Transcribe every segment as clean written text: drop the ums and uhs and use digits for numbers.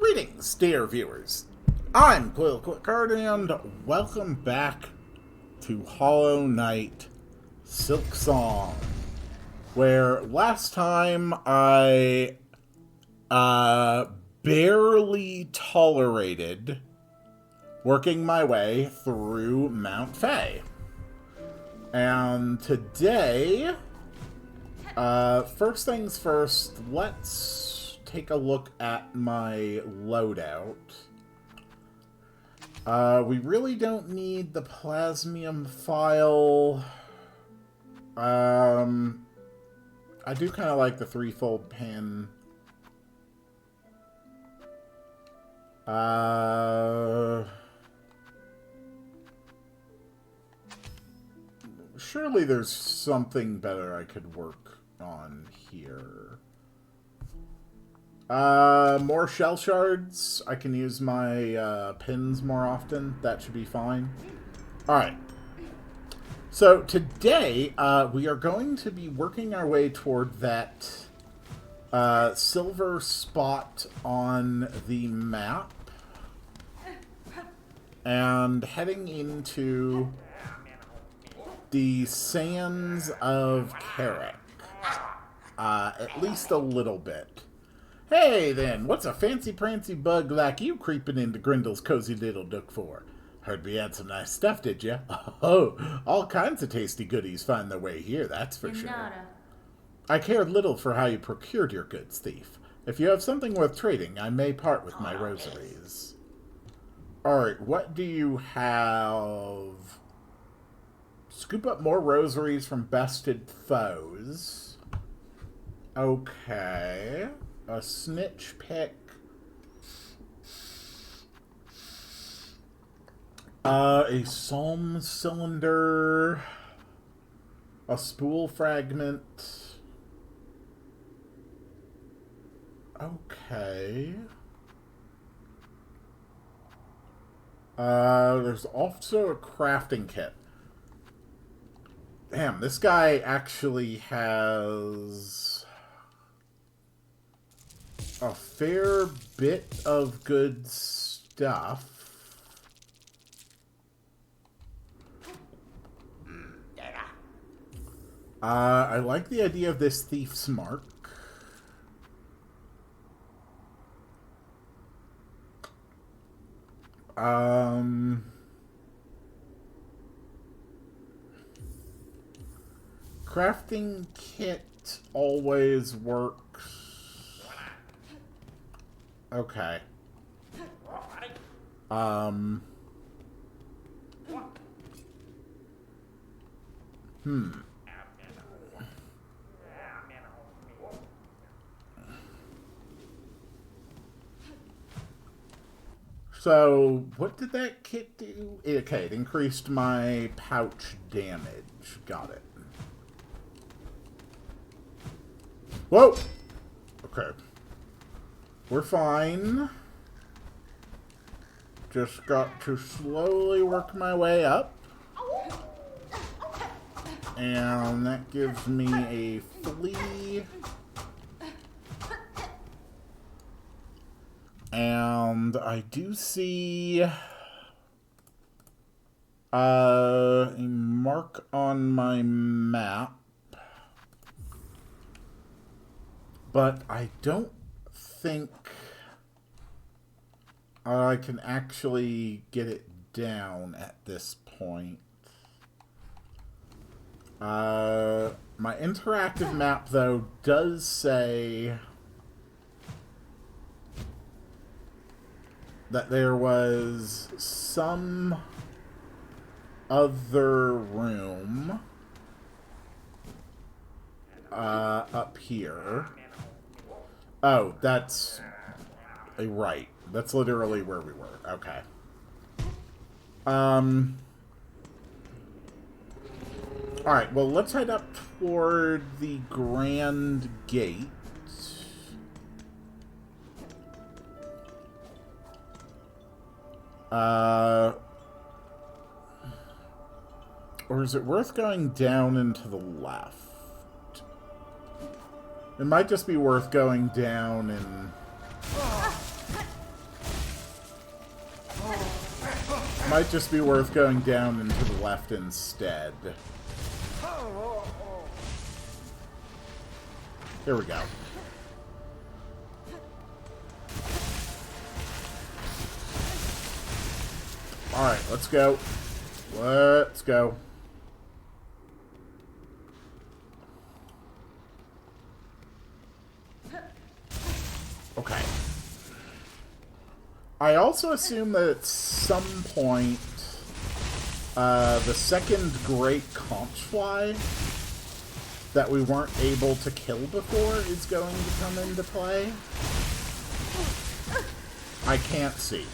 Greetings, dear viewers. I'm Quill Quickcard, and welcome back to Hollow Knight Silksong, where last time I barely tolerated working my way through Mount Fae. And today, first things first, let's take a look at my loadout. We really don't need the plasmium file. I do kind of like the threefold pin. Surely there's something better I could work on here. More shell shards. I can use my pins more often. That should be fine. Alright. So today, we are going to be working our way toward that silver spot on the map. And heading into the sands of Carrick. At least a little bit. Hey then, what's a fancy-prancy bug like you creeping into Grindel's cozy little nook for? Heard we had some nice stuff, did ya? Oh, all kinds of tasty goodies find their way here, that's for sure. I cared little for how you procured your goods, thief. If you have something worth trading, I may part with my rosaries. Alright, what do you have? Scoop up more rosaries from bested foes. Okay. A snitch pick. A psalm cylinder. A spool fragment. Okay. There's also a crafting kit. Damn, this guy actually has a fair bit of good stuff. I like the idea of this thief's mark. Crafting kit always works. Okay. So, what did that kit do? Okay, it increased my pouch damage. Got it. Whoa! Okay. We're fine. Just got to slowly work my way up. And that gives me a flea. And I do see a mark on my map. But I don't think I can actually get it down at this point. My interactive map, though, does say that there was some other room up here. Oh, that's right. That's literally where we were. Okay. Alright, well, let's head up toward the Grand Gate. Or is it worth going down and to the left? It might just be worth going down and Might just be worth going down and to the left instead. Here we go. Alright, let's go. Let's go. Okay. I also assume that at some point, the second great conchfly that we weren't able to kill before is going to come into play. I can't see.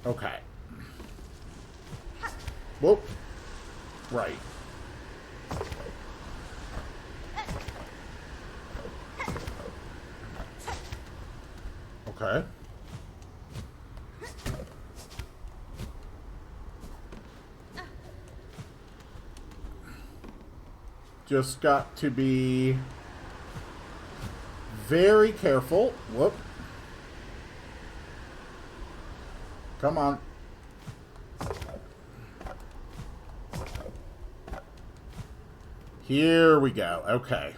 Okay. Whoop. Right. Okay. Just got to be very careful. Whoop. Come on. Here we go. Okay.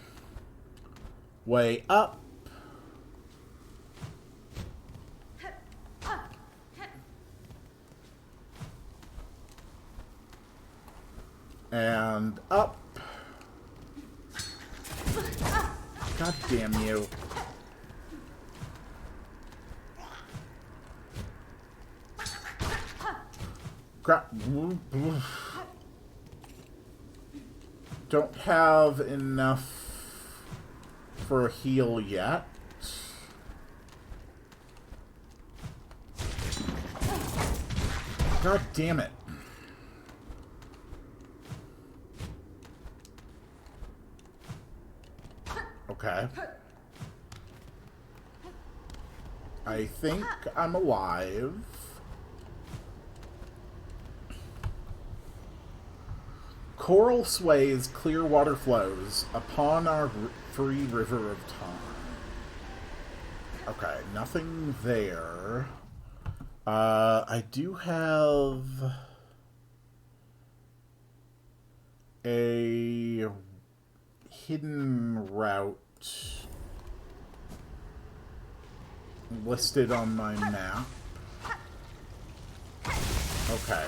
Way up. And up. God damn you. Crap. Don't have enough for a heal yet. God damn it. Okay. I think I'm alive. Coral sways, clear water flows upon our free river of time. Okay, nothing there. I do have a hidden route listed on my map. Okay.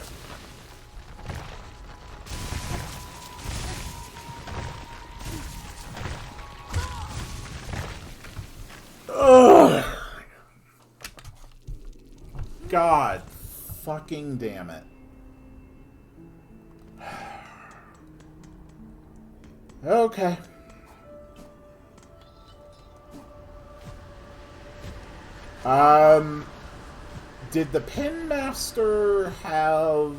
Ugh. God fucking damn it. Okay. Did the Pen Master have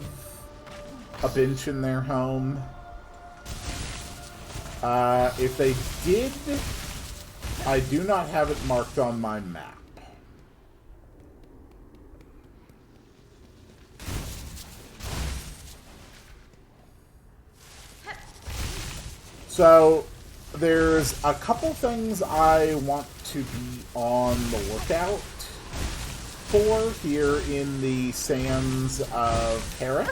a bench in their home? If they did, I do not have it marked on my map. So, there's a couple things I want to be on the lookout for here in the sands of Carrick.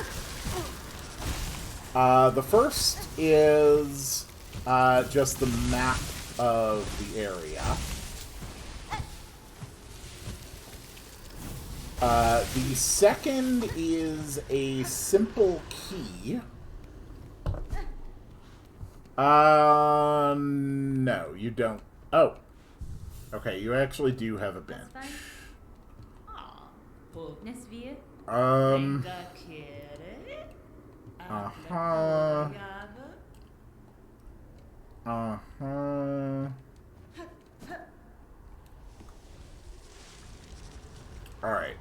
The first is just the map of the area. The second is a simple key. No, you don't. Oh. Okay, you actually do have a bench. Uh-huh. Uh-huh. Alright.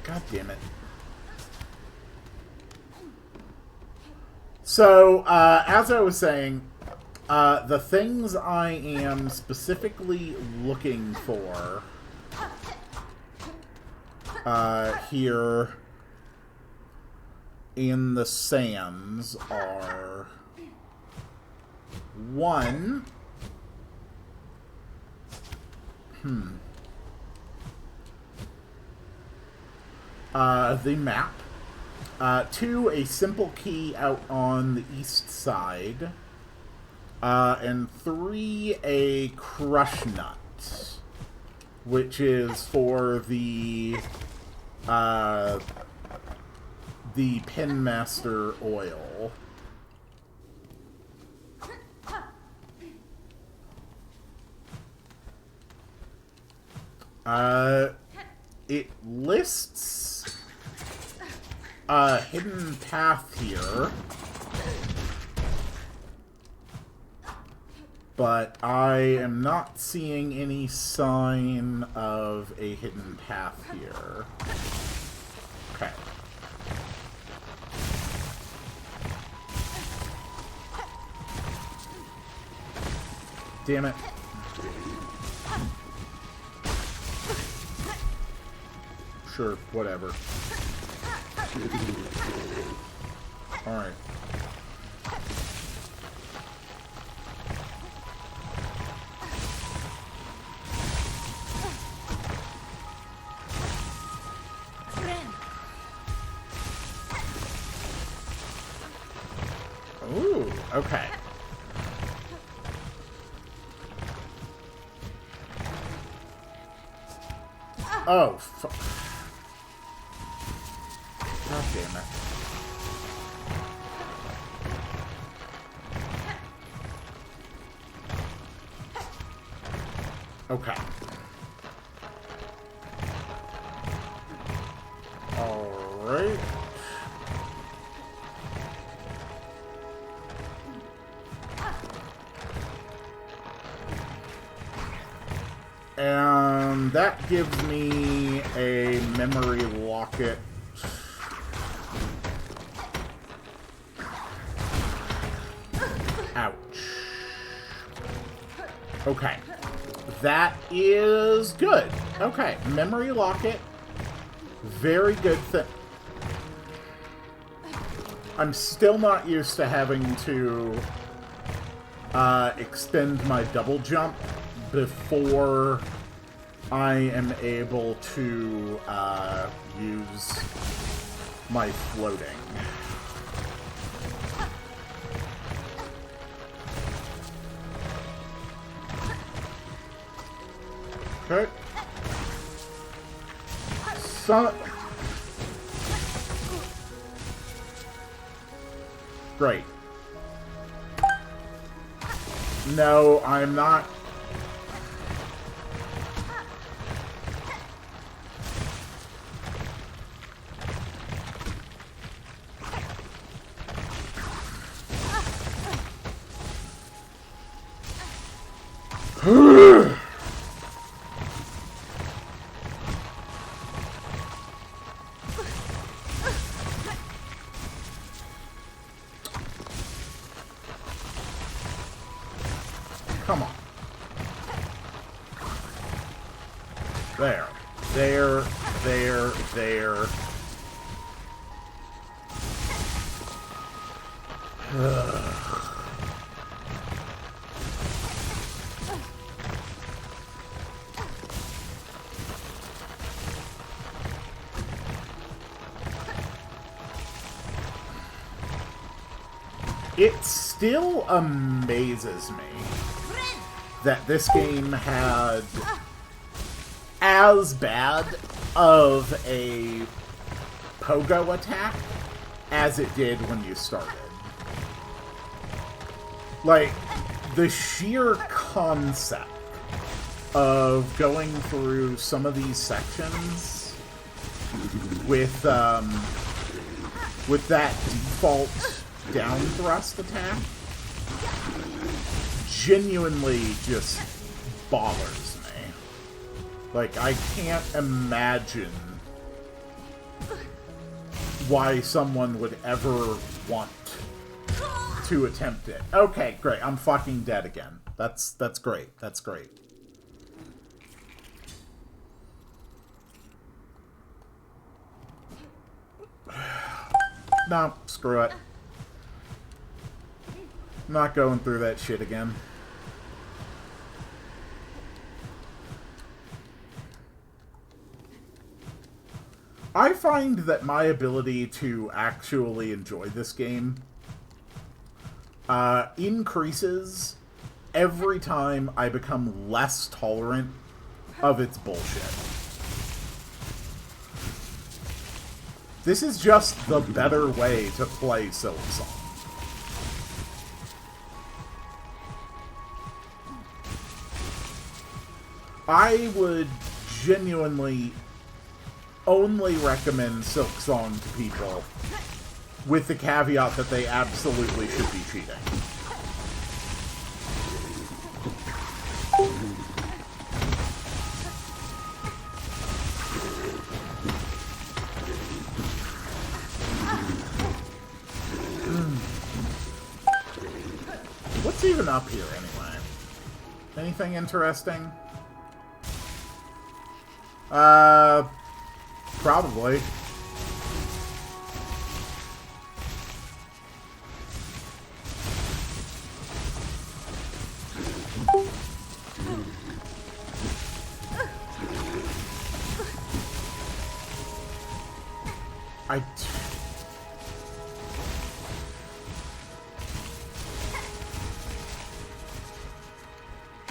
God damn it. So, as I was saying, the things I am specifically looking for here in the sands are one, the map, two, a simple key out on the east side, and three, a crush nut, which is for the Pinmaster oil. It lists a hidden path here, but I am not seeing any sign of a hidden path here. Okay. Damn it. Sure, whatever. Alright. Ooh, okay. Oh, fuck. God damn it. Okay. Alright. And that gives me a memory locket. Ouch. Okay. That is good. Okay. Memory locket. Very good thing. I'm still not used to having to extend my double jump before I am able to use my floating. Okay. So... Great. No, I'm not... Come on. There. There. There. There. It still amazes me that this game had as bad of a pogo attack as it did when you started. Like, the sheer concept of going through some of these sections with that default down thrust attack genuinely just bothers me. Like, I can't imagine why someone would ever want to attempt it. Okay, great. I'm fucking dead again. That's great. That's great. No, screw it. Not going through that shit again. I find that my ability to actually enjoy this game increases every time I become less tolerant of its bullshit. This is just the better way to play Silksong. I would genuinely only recommend Silksong to people with the caveat that they absolutely should be cheating. What's even up here, anyway? Anything interesting? Probably.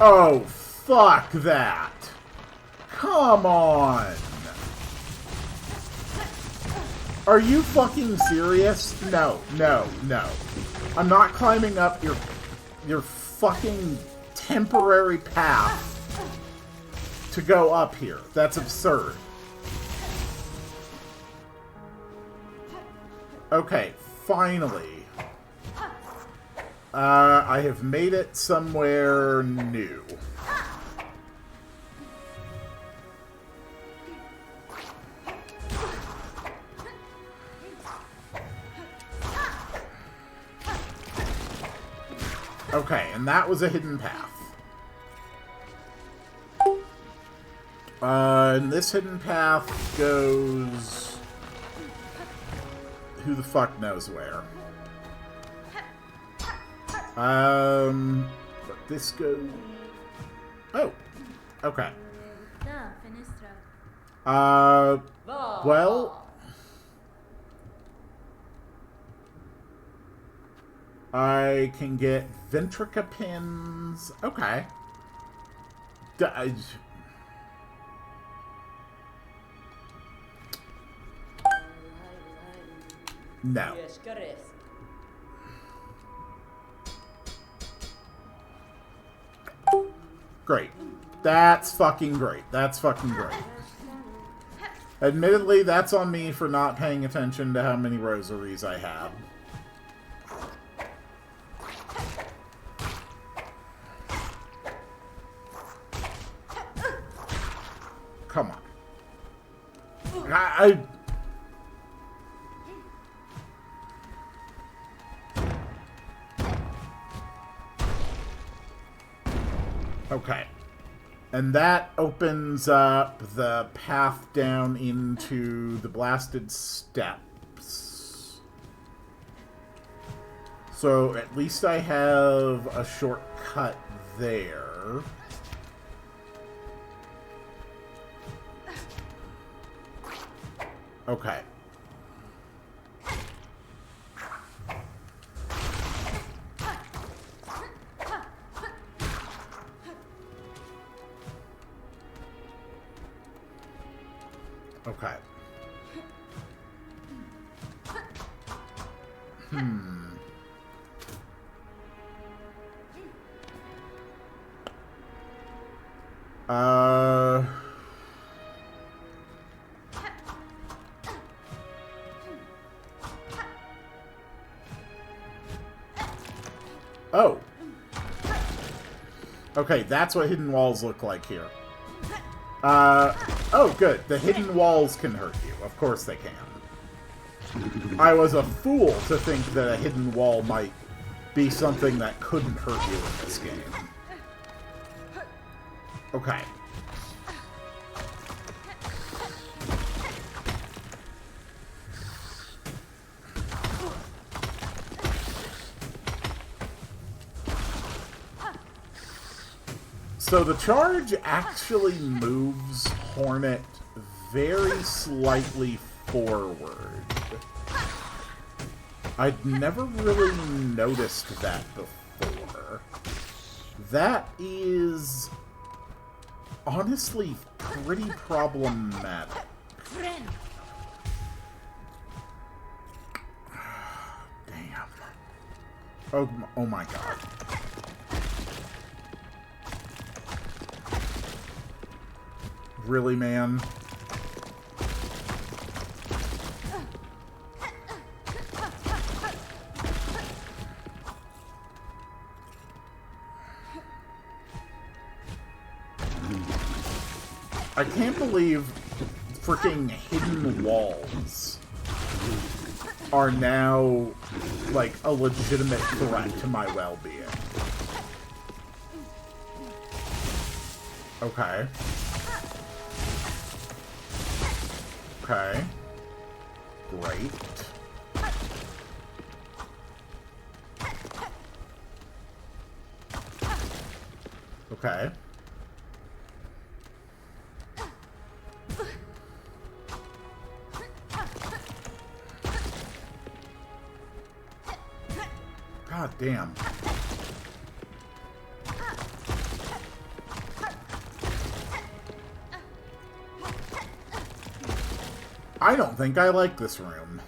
Oh, fuck that. Come on. Are you fucking serious? No, no, no. I'm not climbing up your fucking temporary path to go up here. That's absurd. Okay, finally. I have made it somewhere new. Okay, and that was a hidden path. And this hidden path goes... who the fuck knows where. But this goes... oh, okay. Well... I can get Ventrica pins. Okay. No. Great. That's fucking great. That's fucking great. Admittedly, that's on me for not paying attention to how many rosaries I had. Come on. Okay. And that opens up the path down into the blasted steppes. So at least I have a shortcut there. Okay. Okay. Oh. Okay, that's what hidden walls look like here. Oh, good. The hidden walls can hurt you. Of course they can. I was a fool to think that a hidden wall might be something that couldn't hurt you in this game. Okay. So the charge actually moves Hornet very slightly forward. I'd never really noticed that before. That is honestly pretty problematic. Damn. Oh my god. Really, man? I can't believe freaking hidden walls are now, like, a legitimate threat to my well-being. Okay. Okay. Great. Okay. God damn. I don't think I like this room.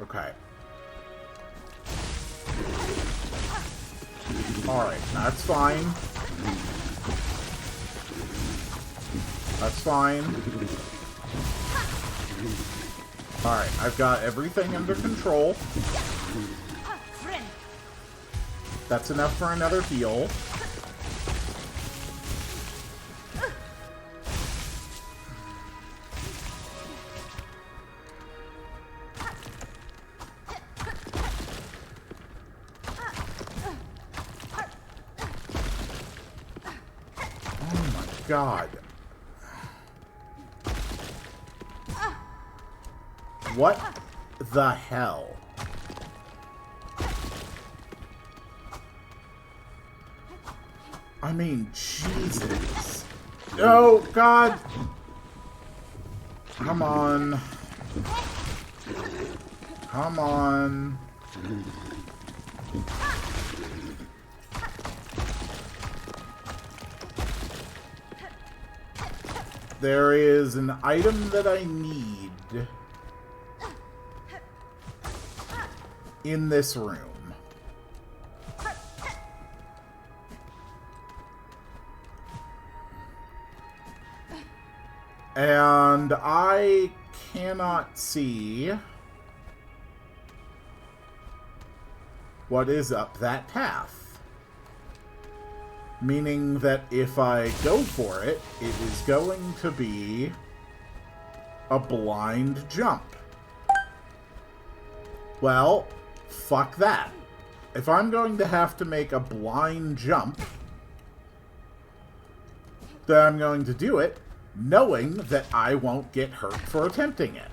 Okay. Alright, that's fine. That's fine. Alright, I've got everything under control. That's enough for another heal. God. What the hell? I mean, Jesus. Oh, God. Come on. Come on. There is an item that I need in this room. And I cannot see what is up that path. Meaning that if I go for it, it is going to be a blind jump. Well, fuck that. If I'm going to have to make a blind jump, then I'm going to do it knowing that I won't get hurt for attempting it.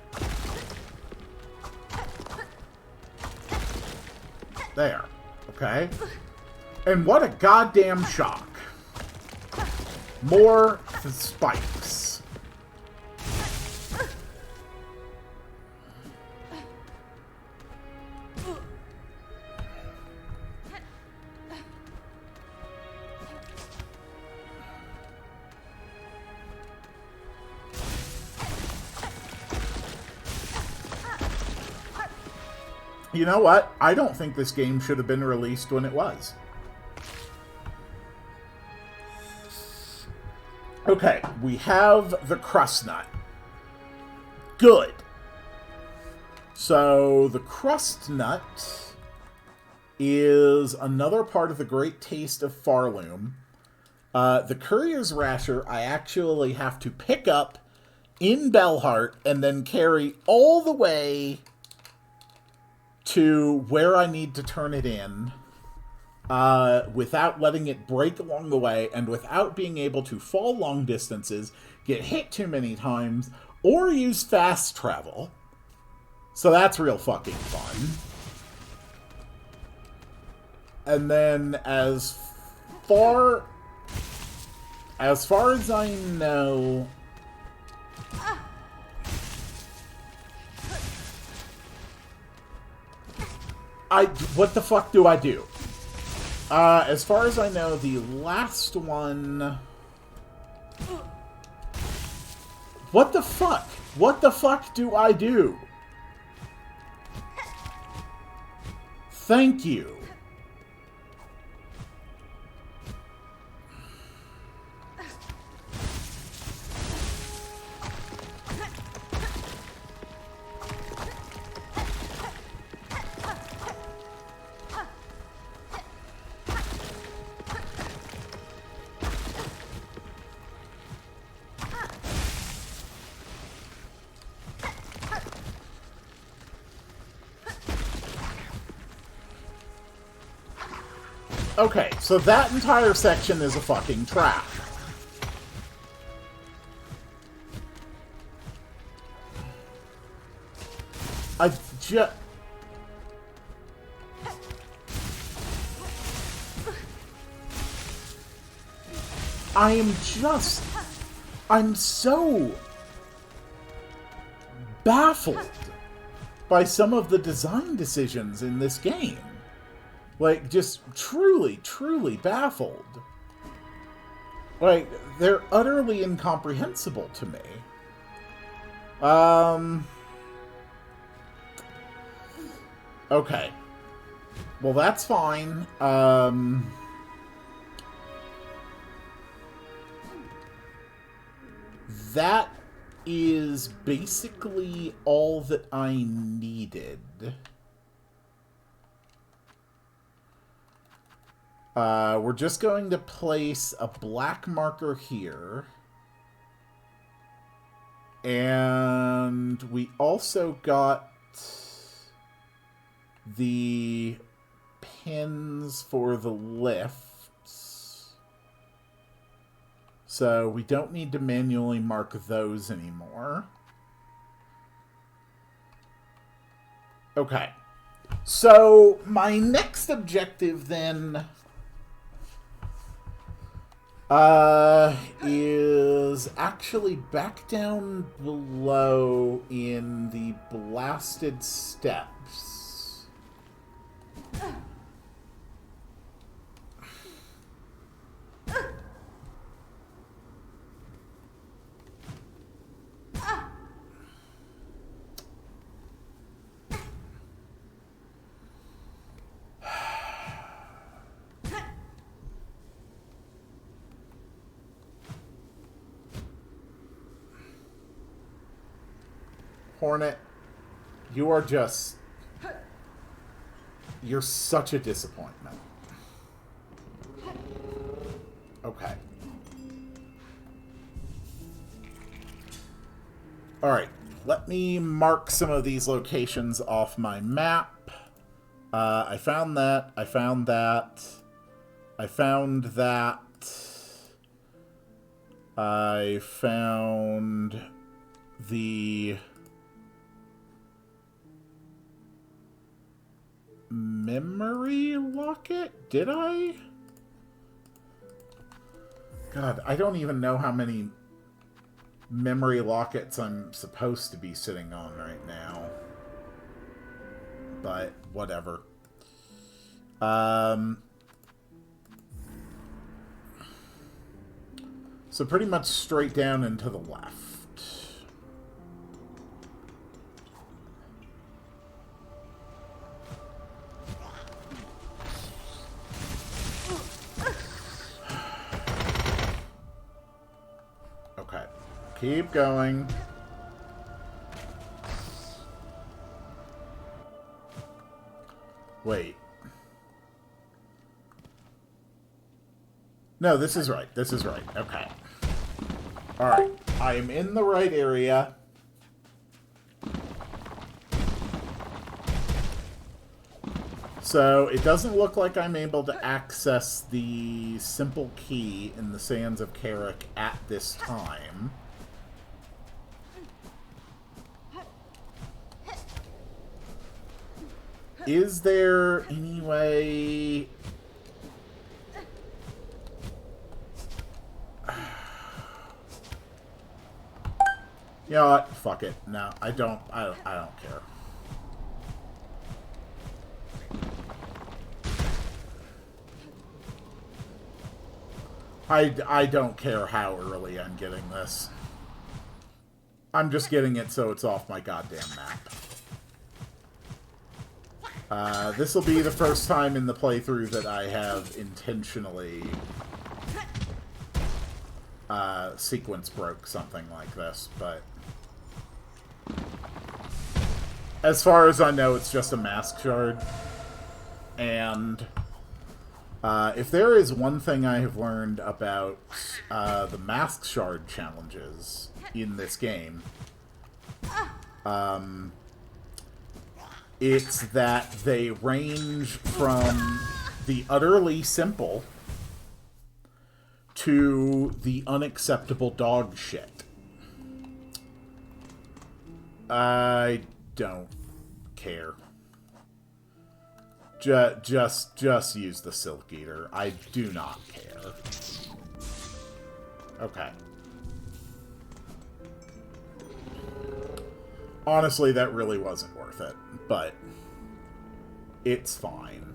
There. Okay? And what a goddamn shock. More spikes. You know what? I don't think this game should have been released when it was. Okay, we have the crust nut. Good. So, the crust nut is another part of the great taste of Farloom. The courier's rasher I actually have to pick up in Bellheart and then carry all the way to where I need to turn it in without letting it break along the way and without being able to fall long distances, get hit too many times, or use fast travel. So that's real fucking fun. And then as far as I know, what the fuck do I do? As far as I know, the last one... What the fuck? What the fuck do I do? Thank you. Okay, so that entire section is a fucking trap. I am so baffled by some of the design decisions in this game. Like, just truly, truly baffled. Like, they're utterly incomprehensible to me. Okay. Well, that's fine. That is basically all that I needed. We're just going to place a black marker here. And we also got the pins for the lifts. So we don't need to manually mark those anymore. Okay. So my next objective then is actually back down below in the blasted steps. Hornet, you are just... You're such a disappointment. Okay. Alright, let me mark some of these locations off my map. I found that. I found that. I found that. I found the... memory locket? Did I? God, I don't even know how many memory lockets I'm supposed to be sitting on right now. But, whatever. So pretty much straight down and to the left. Keep going. Wait. No, this is right. This is right. Okay. Alright. I am in the right area. So, it doesn't look like I'm able to access the simple key in the Sands of Carrick at this time. Is there any way... You know what? Fuck it. No, I don't care. I don't care how early I'm getting this. I'm just getting it so it's off my goddamn map. This will be the first time in the playthrough that I have intentionally sequence broke something like this, but as far as I know, it's just a mask shard. And if there is one thing I have learned about the mask shard challenges in this game, it's that they range from the utterly simple to the unacceptable dog shit. I don't care. Just use the Silk Eater. I do not care. Okay. Honestly, that really wasn't worth it, but it's fine.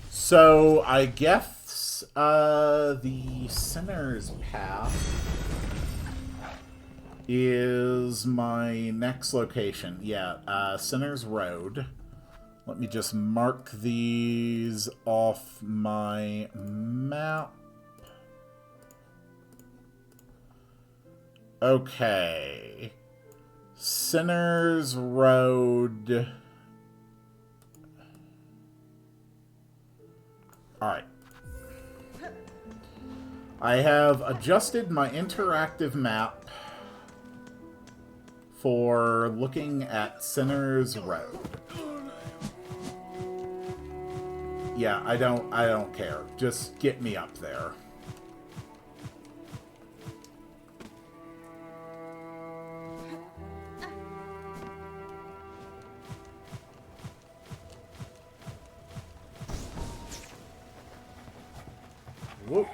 So, I guess the Sinner's Path is my next location. Yeah, Sinner's Road. Let me just mark these off my map. Okay. Sinner's Road. Alright. I have adjusted my interactive map for looking at Sinner's Road. Yeah, I don't care. Just get me up there. Whoop.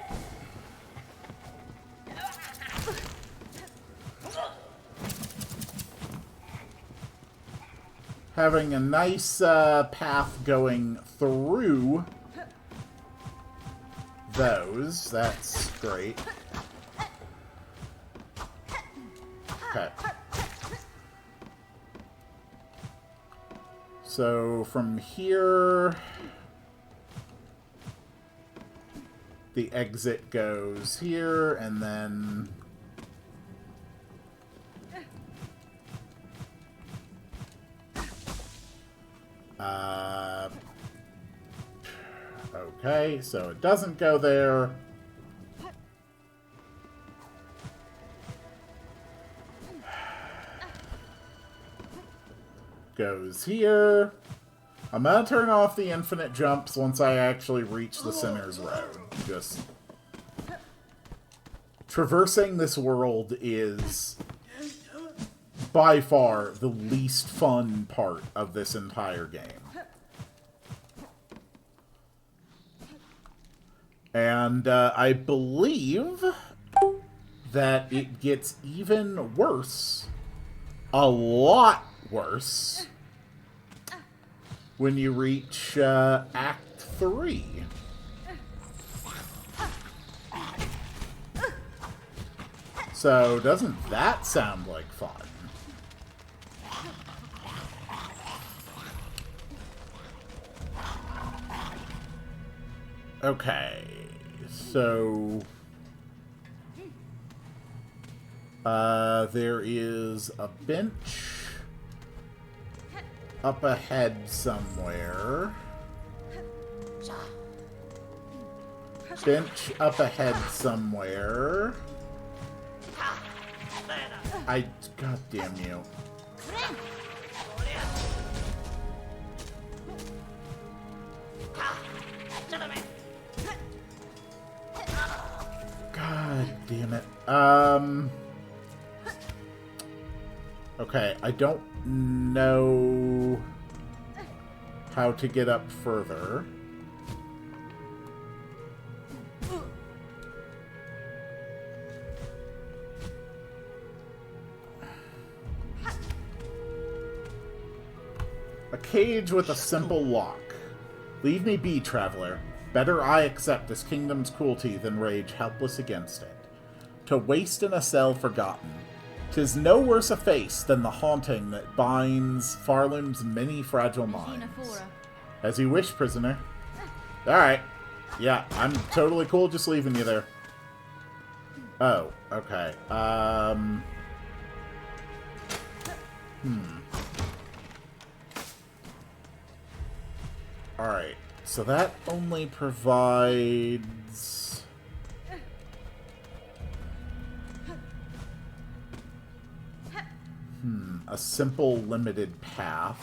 Having a nice path going through those. That's great. Okay. So from here, the exit goes here, and then okay, so it doesn't go there. Goes here. I'm gonna turn off the infinite jumps once I actually reach the Sinner's Road. Just traversing this world is by far the least fun part of this entire game. And I believe that it gets even worse, a lot worse, when you reach Act 3. So, doesn't that sound like fun? Okay, so there is a bench up ahead somewhere. Bench up ahead somewhere. God damn you. damn it. Okay, I don't know how to get up further. A cage with a simple lock. Leave me be, traveler. Better I accept this kingdom's cruelty than rage helpless against it. To waste in a cell forgotten. 'Tis no worse a face than the haunting that binds Farlam's many fragile minds. As you wish, prisoner. Alright. Yeah, I'm totally cool just leaving you there. Oh, okay. Alright, so that only provides... a simple limited path.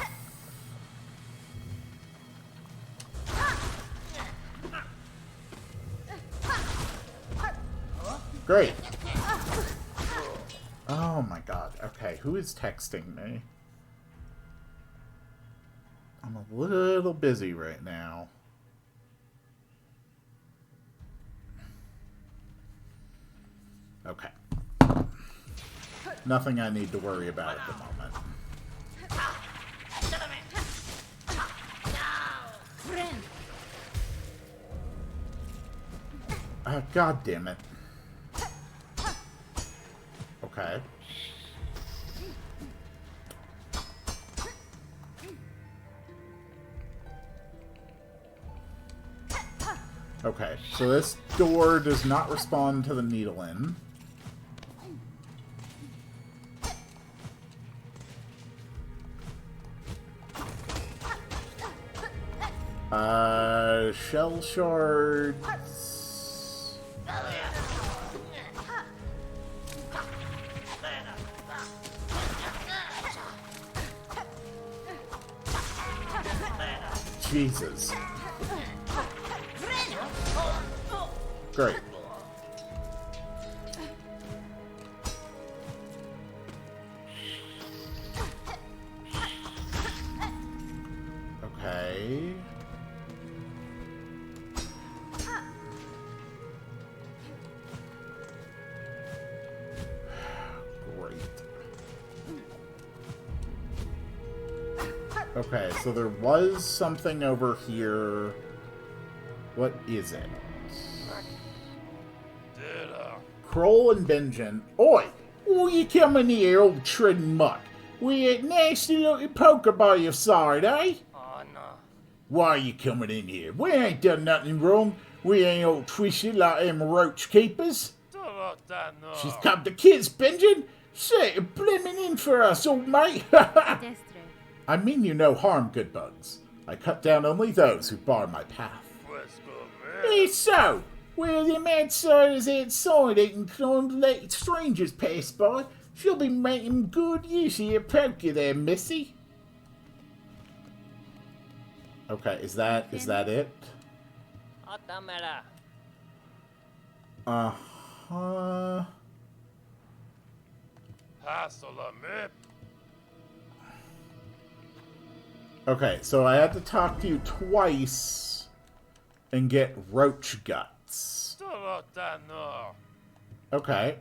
Great. Oh my god. Okay, who is texting me? I'm a little busy right now. Okay. Nothing I need to worry about at the moment. God damn it. Okay. Okay, so this door does not respond to the needle in. Shell shards. Jesus. Great. Okay. Great. Okay, so there was something over here. What is it? Kroll and Benjen. Oi! Will you come in here, old treading muck? With a nasty little poker by your side, eh? Oh, no. Why are you coming in here? We ain't done nothing wrong. We ain't all twisted like them roach keepers. She's come to kiss, Benjen. Say, blimmin' in for us, old mate. I mean you no harm, good bugs. I cut down only those who bar my path. It's so. Well, them outsiders outside ain't trying to let strangers pass by. She'll be making good use of your poker there, missy. Okay, is that it? Uh-huh. Okay, so I had to talk to you twice and get roach guts. Okay.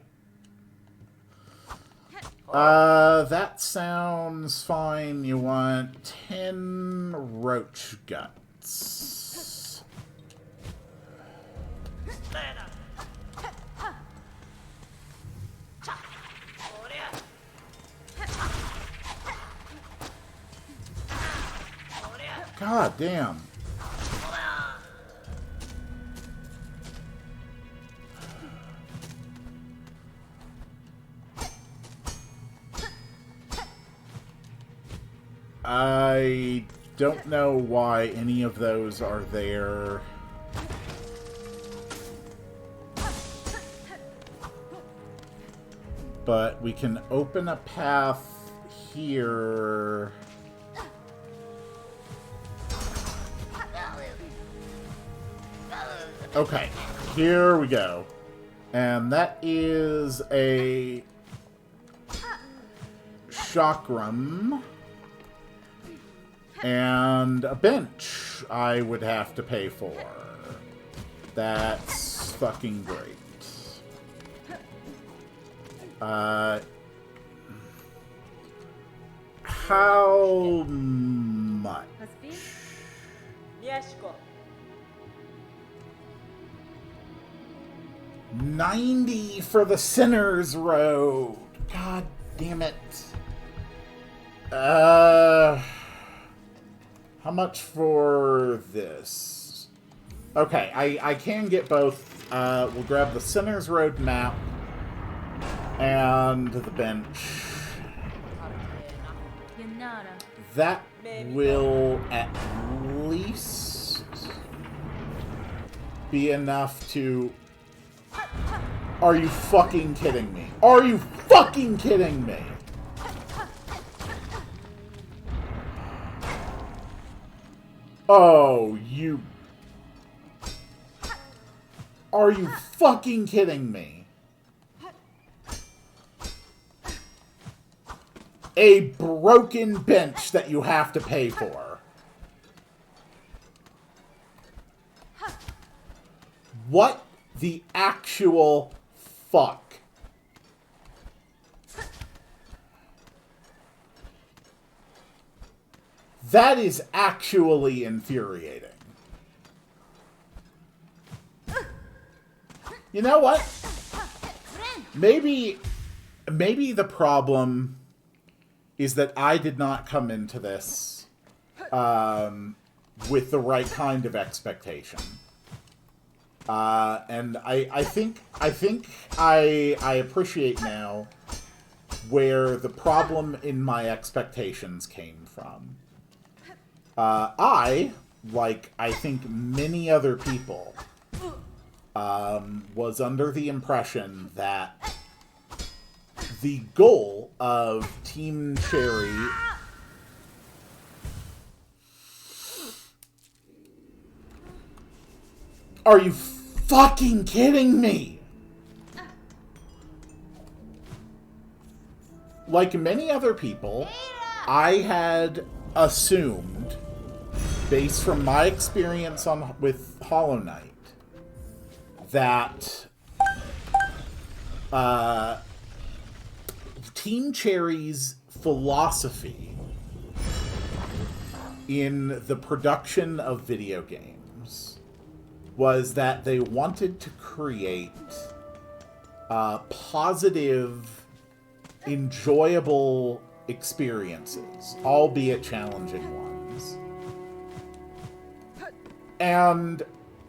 That sounds fine. You want 10 roach guts. God damn. I don't know why any of those are there. But we can open a path here. Okay, here we go. And that is a chakram and a bench I would have to pay for. That's fucking great. How much? 90 for the Sinner's Road. God damn it. How much for this? Okay, I can get both. We'll grab the Sinner's Road map and the bench. That will at least be enough to... Are you fucking kidding me? Are you fucking kidding me? Oh, you... Are you fucking kidding me? A broken bench that you have to pay for. What the actual fuck? That is actually infuriating. You know what? Maybe the problem is that I did not come into this with the right kind of expectation. And I think I appreciate now where the problem in my expectations came from. I, like I think many other people, was under the impression that the goal of Team Cherry Are you fucking kidding me? Like many other people, I had assumed, based from my experience with Hollow Knight, that Team Cherry's philosophy in the production of video games was that they wanted to create positive, enjoyable experiences, albeit challenging ones. And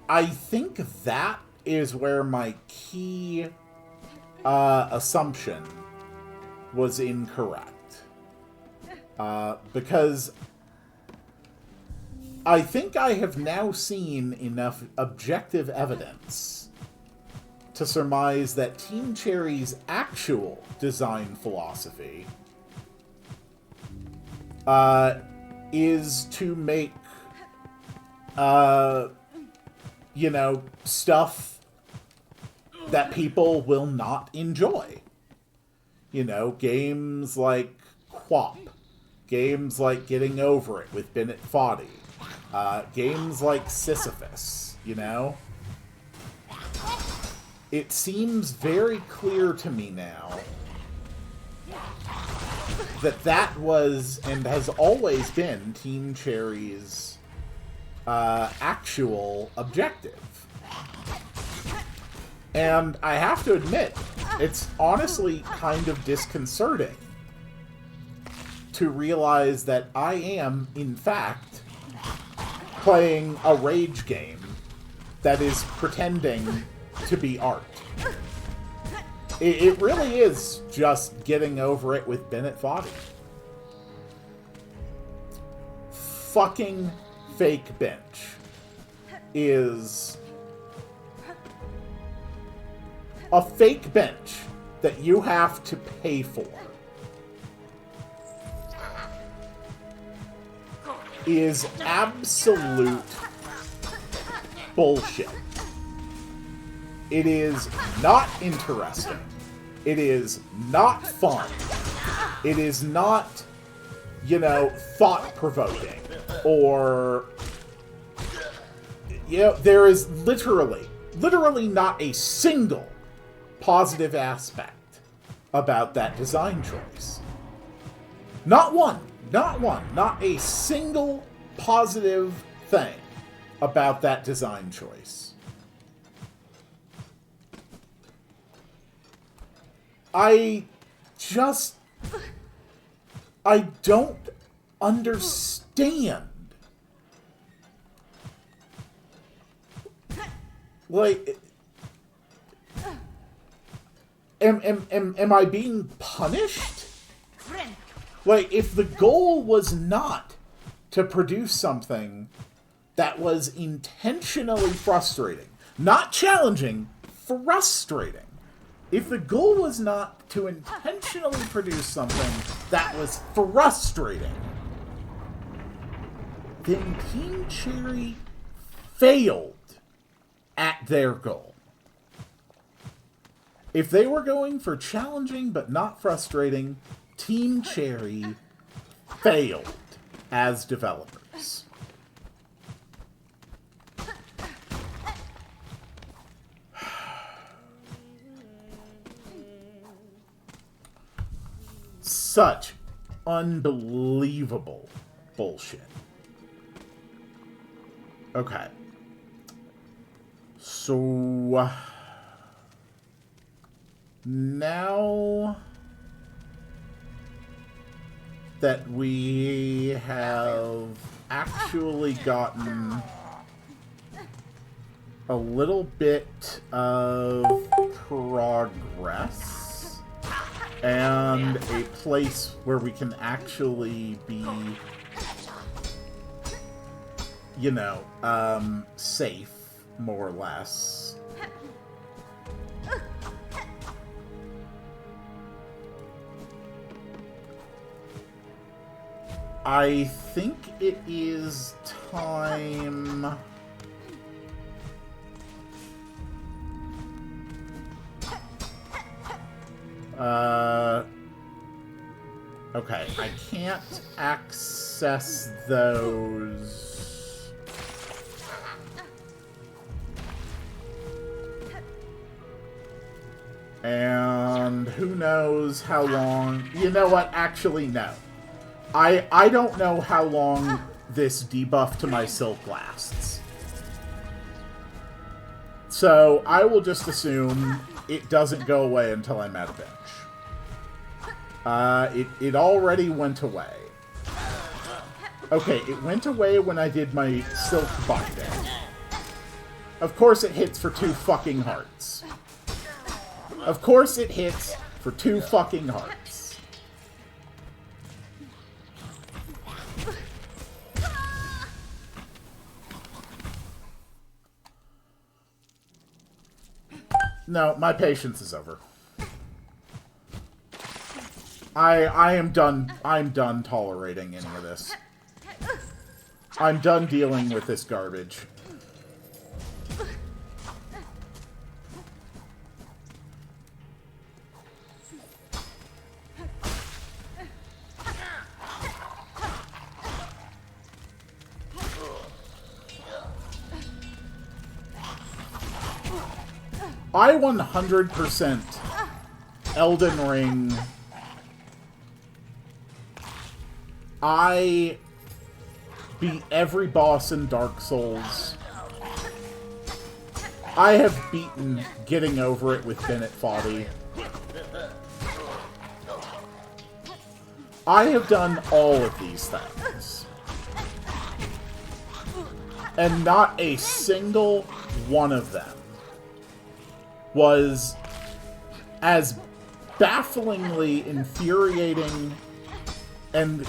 I think that is where my key assumption was incorrect. Because I think I have now seen enough objective evidence to surmise that Team Cherry's actual design philosophy is to make, stuff that people will not enjoy. You know, games like Quap, games like Getting Over It with Bennett Foddy, games like Sisyphus, you know? It seems very clear to me now that that was, and has always been, Team Cherry's actual objective. And I have to admit, it's honestly kind of disconcerting to realize that I am, in fact, playing a rage game that is pretending to be art. It really is just Getting Over It with Bennett Foddy. Fucking Fake Bench is a fake bench that you have to pay for. Is absolute bullshit. It is not interesting. It is not fun. It is not, you know, thought-provoking. Or, you know, there is literally not a single positive aspect about that design choice. Not one. Not one. Not a single positive thing about that design choice. I don't understand. Like, am I being punished? Like, if the goal was not to produce something that was intentionally frustrating, not challenging, frustrating. If the goal was not to intentionally produce something that was frustrating, then Team Cherry failed at their goal. If they were going for challenging but not frustrating, Team Cherry failed as developers. Such unbelievable bullshit. Okay. So now that we have actually gotten a little bit of progress and a place where we can actually be, you know, safe, more or less. I think it is time... Okay, I can't access those. And who knows how long... You know what? Actually, no. I don't know how long this debuff to my silk lasts. So I will just assume it doesn't go away until I'm at a bench. It already went away. Okay, it went away when I did my silk binding. Of course it hits for 2 fucking hearts. Of course it hits for 2 fucking hearts. No, my patience is over. I'm done tolerating any of this. I'm done dealing with this garbage. I 100% Elden Ring. I beat every boss in Dark Souls. I have beaten Getting Over It with Bennett Foddy. I have done all of these things. And not a single one of them was as bafflingly infuriating and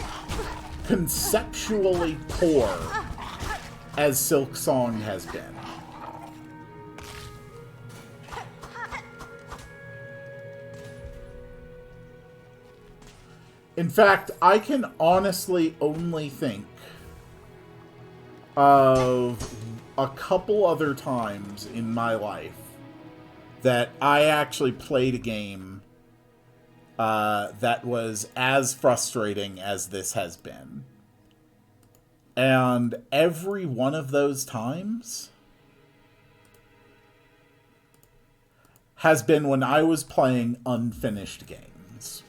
conceptually poor as Silksong has been. In fact, I can honestly only think of a couple other times in my life that I actually played a game that was as frustrating as this has been. And every one of those times has been when I was playing unfinished games.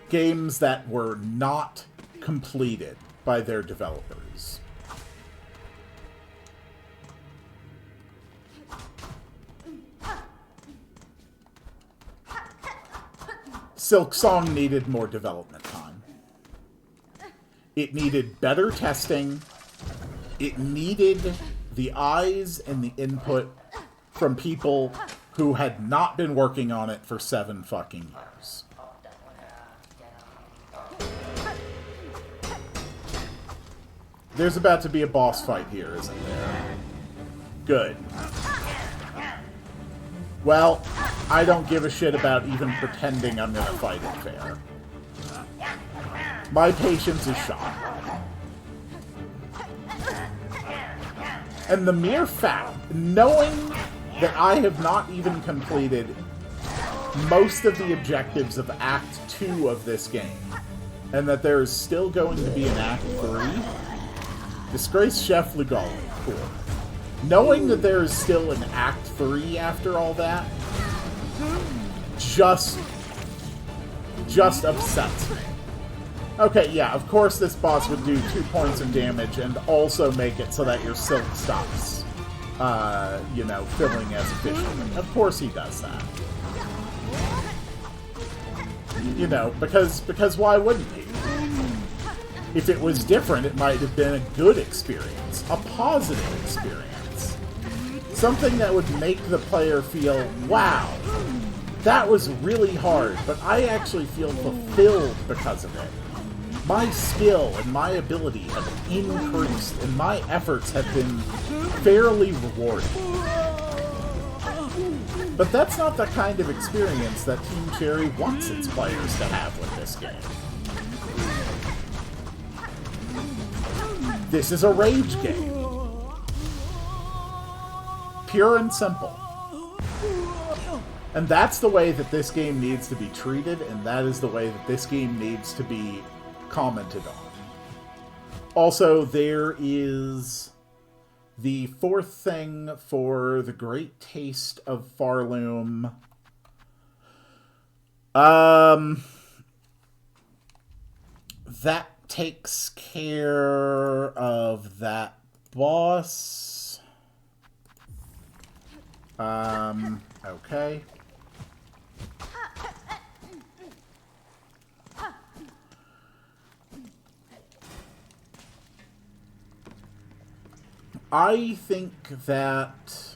Games that were not completed by their developers. Silksong needed more development time. It needed better testing. It needed the eyes and the input from people who had not been working on it for 7 fucking years. There's about to be a boss fight here, isn't there? Good. Well, I don't give a shit about even pretending I'm gonna fight it fair. My patience is shot. And the mere fact, knowing that I have not even completed most of the objectives of Act 2 of this game, and that there is still going to be an Act 3, disgrace Chef Lugali. Cool. Knowing that there is still an Act 3 after all that, just upsets me. Okay, yeah, of course this boss would do 2 points of damage and also make it so that your silk stops, you know, filling as efficiently. Of course he does that. You know, because why wouldn't he? If it was different, it might have been a good experience, a positive experience. Something that would make the player feel, wow, that was really hard, but I actually feel fulfilled because of it. My skill and my ability have increased, and my efforts have been fairly rewarded. But that's not the kind of experience that Team Cherry wants its players to have with this game. This is a rage game. Pure and simple. And that's the way that this game needs to be treated, and that is the way that this game needs to be commented on. Also, there is the 4th thing for the Great Taste of Farloom. That takes care of that boss. Okay. I think that,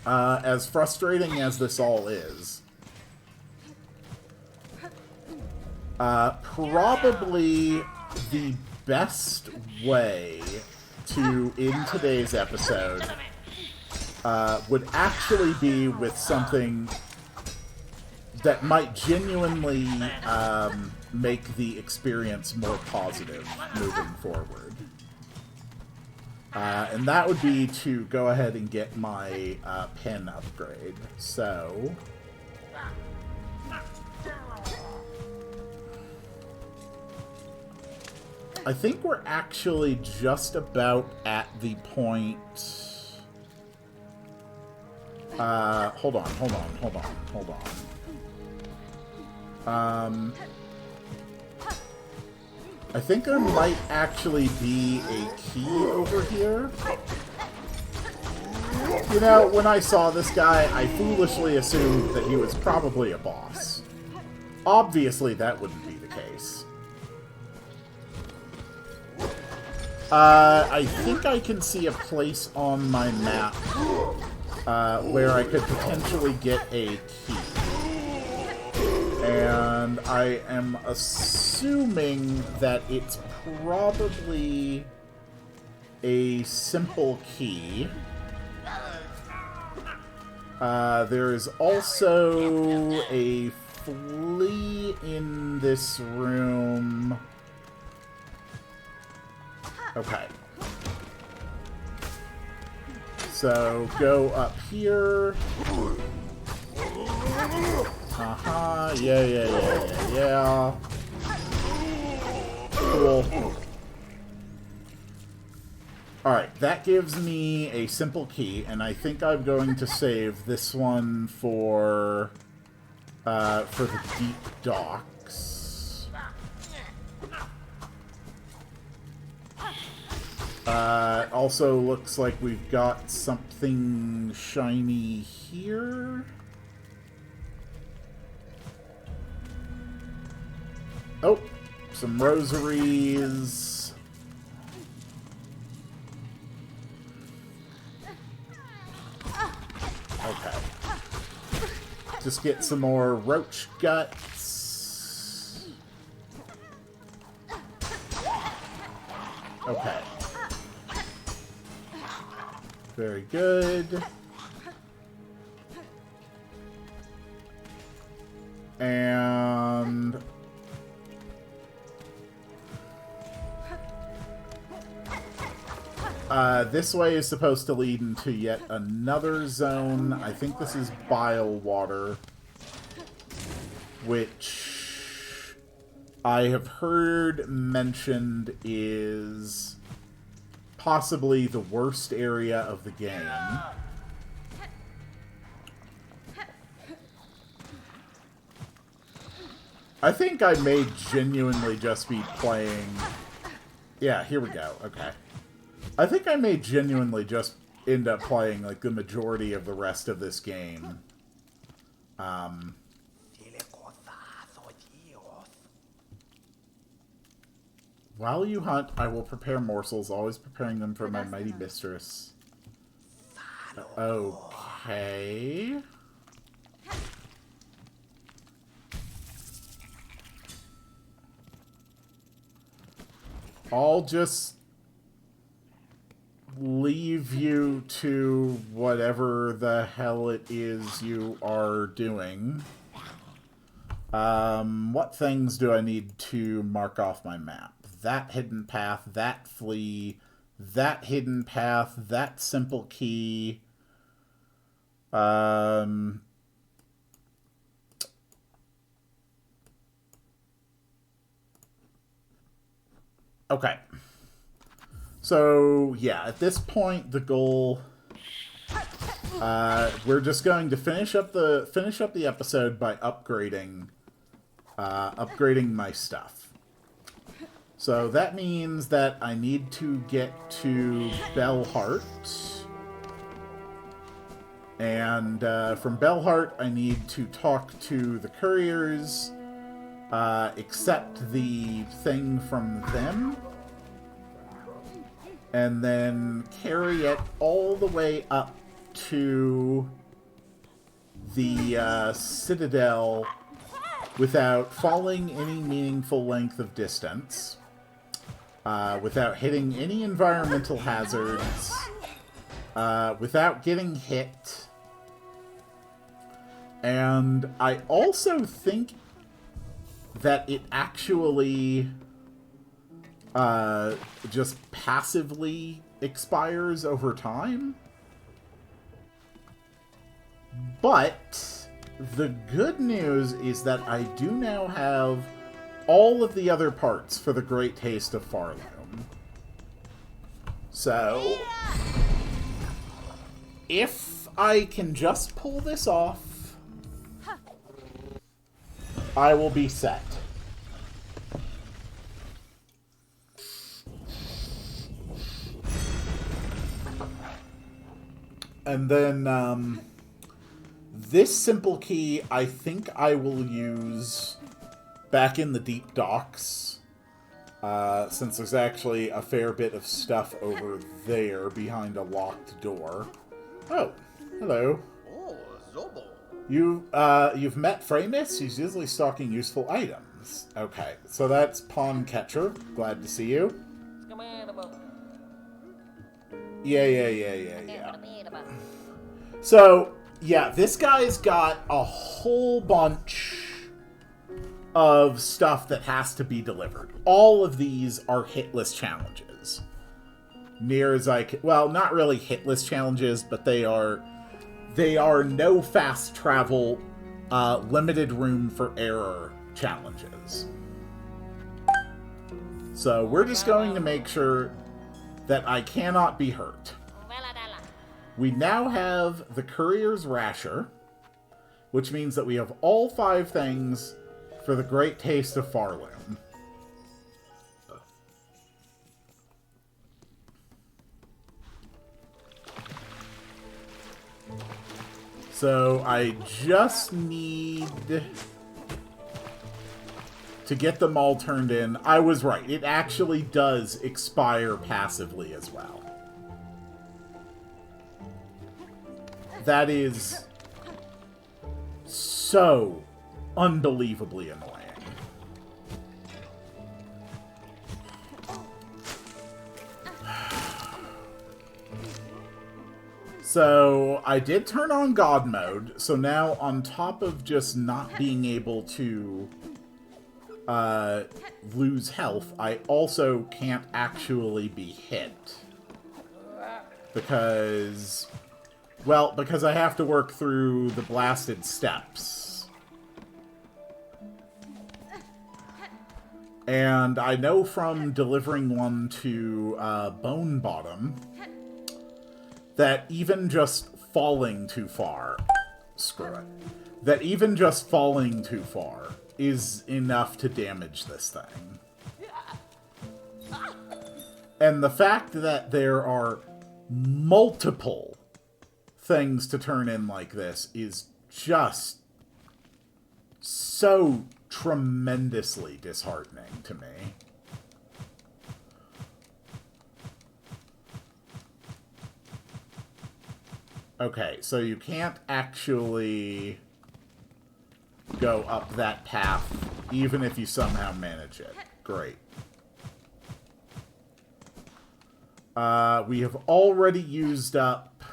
as frustrating as this all is, probably the best way to end today's episode would actually be with something that might genuinely make the experience more positive moving forward. And that would be to go ahead and get my pen upgrade. So I think we're actually just about at the point... hold on. I think there might actually be a key over here. You know, when I saw this guy, I foolishly assumed that he was probably a boss. Obviously, that wouldn't be the case. I think I can see a place on my map where I could potentially get a key. And I am assuming that it's probably a simple key. There is also a flea in this room. Okay. So, go up here. Haha, yeah. Cool. Alright, that gives me a simple key, and I think I'm going to save this one for the deep docks. Also looks like we've got something shiny here. Oh, some rosaries. Okay. Just get some more roach guts. Okay. Very good. And... this way is supposed to lead into yet another zone. I think this is bile water, which I have heard mentioned is possibly the worst area of the game. I think I may genuinely just be playing... Yeah, here we go. Okay. I think I may genuinely just end up playing, like, the majority of the rest of this game. While you hunt, I will prepare morsels, always preparing them for my mighty mistress. Okay. I'll just leave you to whatever the hell it is you are doing. What things do I need to mark off my map? That hidden path, that flea, that hidden path, that simple key. Okay. So, yeah, at this point, the goal... we're just going to finish up the episode by upgrading my stuff. So that means that I need to get to Bellheart. And from Bellheart, I need to talk to the couriers, accept the thing from them, and then carry it all the way up to the Citadel without falling any meaningful length of distance, without hitting any environmental hazards, without getting hit. And I also think that it actually just passively expires over time. But the good news is that I do now have all of the other parts for the Great Taste of Farloam. So, if I can just pull this off, I will be set. And then, this simple key, I think I will use back in the deep docks, since there's actually a fair bit of stuff over there behind a locked door. Oh, hello. Oh, Zobo. You've met Framus? He's usually stocking useful items. Okay, so that's Pawn Catcher. Glad to see you. Yeah. So, yeah, this guy's got a whole bunch of stuff that has to be delivered. All of these are hitless challenges. near as I can. Well, not really hit list challenges, but they are no fast travel, limited room for error challenges. So we're just going to make sure that I cannot be hurt. We now have the Courier's Rasher, which means that we have all 5 things for the Great Taste of Farloom. So I just need to get them all turned in. I was right. It actually does expire passively as well. That is so unbelievably annoying. So I did turn on God mode, so now on top of just not being able to lose health, I also can't actually be hit. Because I have to work through the blasted steps. And I know from delivering one to Bone Bottom that even just falling too far... Screw it. That even just falling too far is enough to damage this thing. And the fact that there are multiple things to turn in like this is just so tremendously disheartening to me. Okay, so you can't actually go up that path, even if you somehow manage it. Great. We have already used up,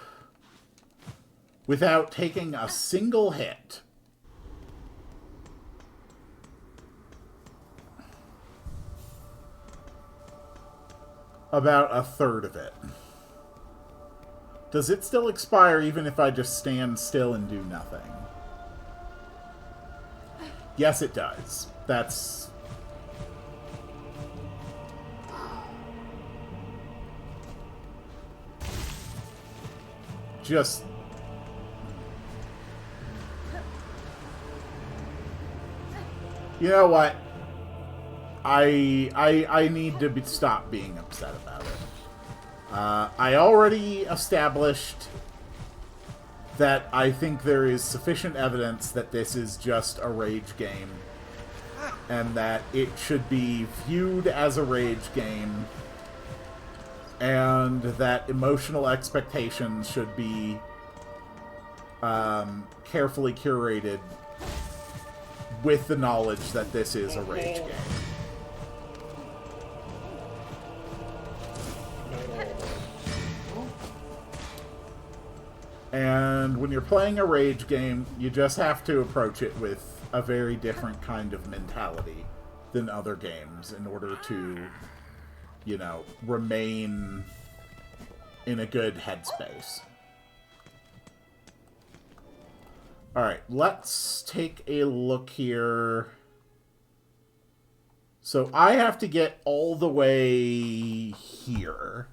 without taking a single hit, about a third of it. Does it still expire even if I just stand still and do nothing? Yes, it does. That's... just... You know what? I need to stop being upset about it. I already established that I think there is sufficient evidence that this is just a rage game, and that it should be viewed as a rage game, and that emotional expectations should be carefully curated with the knowledge that this is a rage game. And when you're playing a rage game, you just have to approach it with a very different kind of mentality than other games in order to, you know, remain in a good headspace. Alright, let's take a look here. So I have to get all the way here.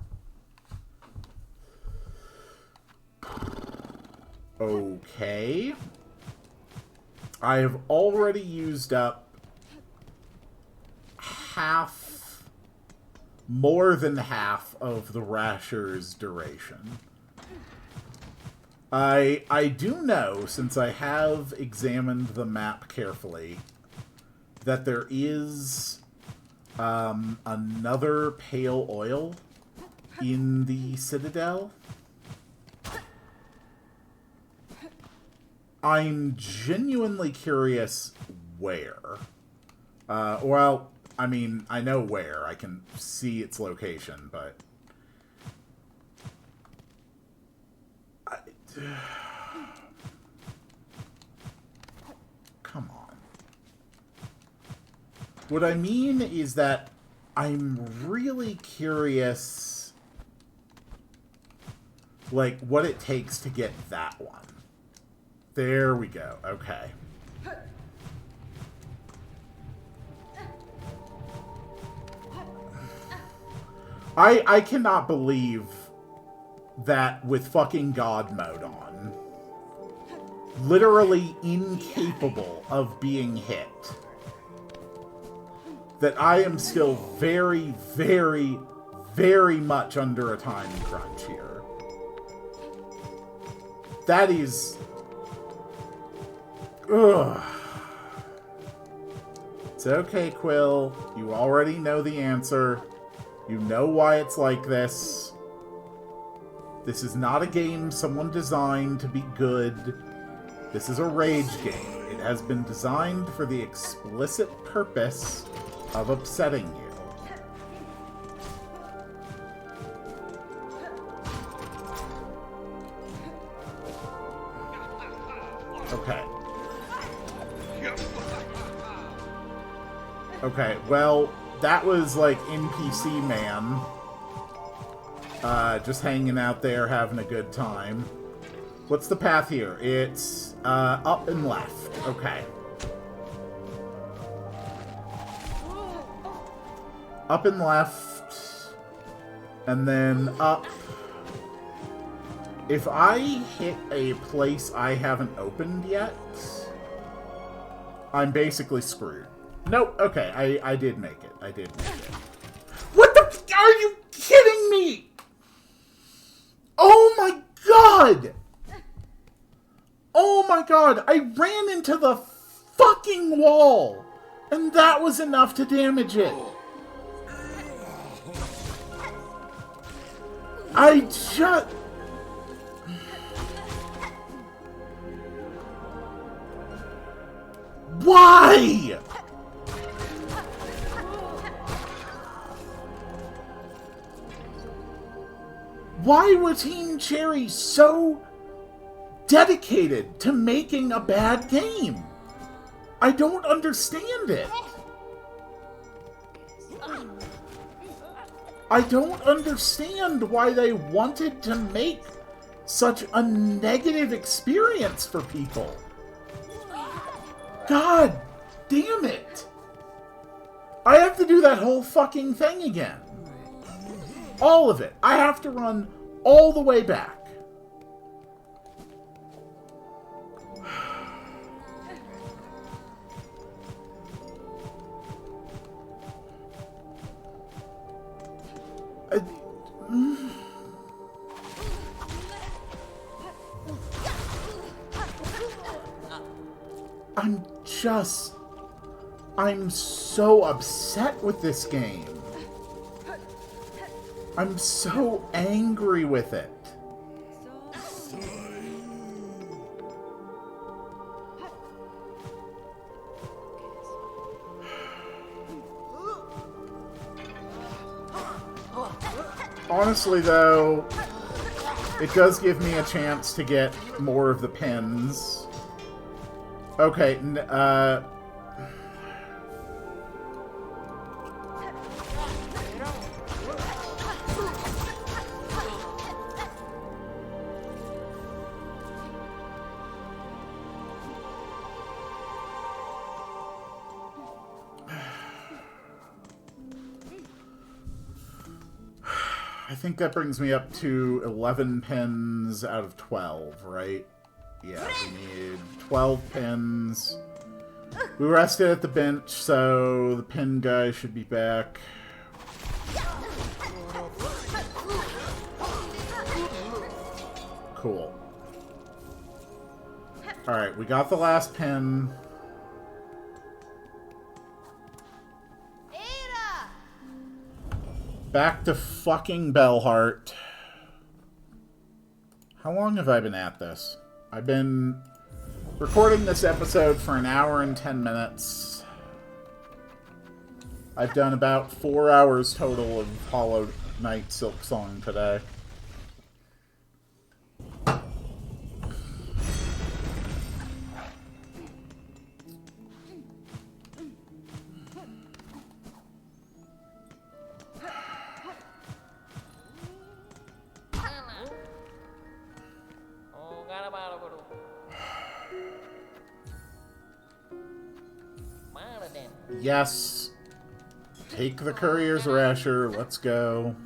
Okay. I have already used up half, more than half of the Rasher's duration. I do know, since I have examined the map carefully, that there is another pale oil in the Citadel. I'm genuinely curious where. Well, I mean, I know where. I can see its location, but... Come on. What I mean is that I'm really curious like, what it takes to get that one. There we go. Okay. I cannot believe that with fucking God mode on, literally incapable of being hit, that I am still very, very, very much under a time crunch here. That is... Ugh. It's okay, Quill. You already know the answer. You know why it's like this. This is not a game someone designed to be good. This is a rage game. It has been designed for the explicit purpose of upsetting you. Okay. Okay, well, that was like NPC man. Just hanging out there, having a good time. What's the path here? It's up and left. Okay. Up and left. And then up. If I hit a place I haven't opened yet, I'm basically screwed. Nope. Okay, I did make it. I did make it. What the f- Are you kidding me? Oh my god! Oh my god, I ran into the fucking wall! And that was enough to damage it. I just... Why? Why was Team Cherry so dedicated to making a bad game? I don't understand it. I don't understand why they wanted to make such a negative experience for people. God damn it. I have to do that whole fucking thing again. All of it. I have to run all the way back. I'm so upset with this game. I'm so angry with it. Honestly, though, it does give me a chance to get more of the pins. Okay, I think that brings me up to 11 pins out of 12, right? Yeah, we need 12 pins. We rested at the bench, so the pin guy should be back. Cool. Alright, we got the last pin. Back to fucking Bellheart. How long have I been at this? I've been recording this episode for an hour and 10 minutes. I've done about 4 hours total of Hollow Knight Silksong today. Yes. Take the courier's rasher. Let's go.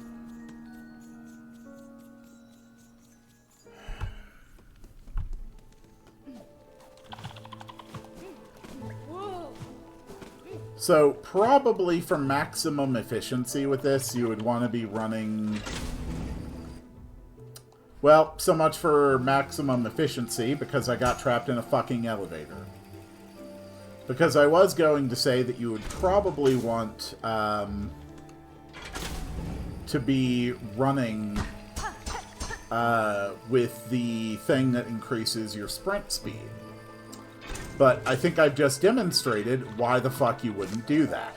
So, probably for maximum efficiency with this, you would want to be running... Well, so much for maximum efficiency, because I got trapped in a fucking elevator. Because I was going to say that you would probably want to be running with the thing that increases your sprint speed. But I think I've just demonstrated why the fuck you wouldn't do that.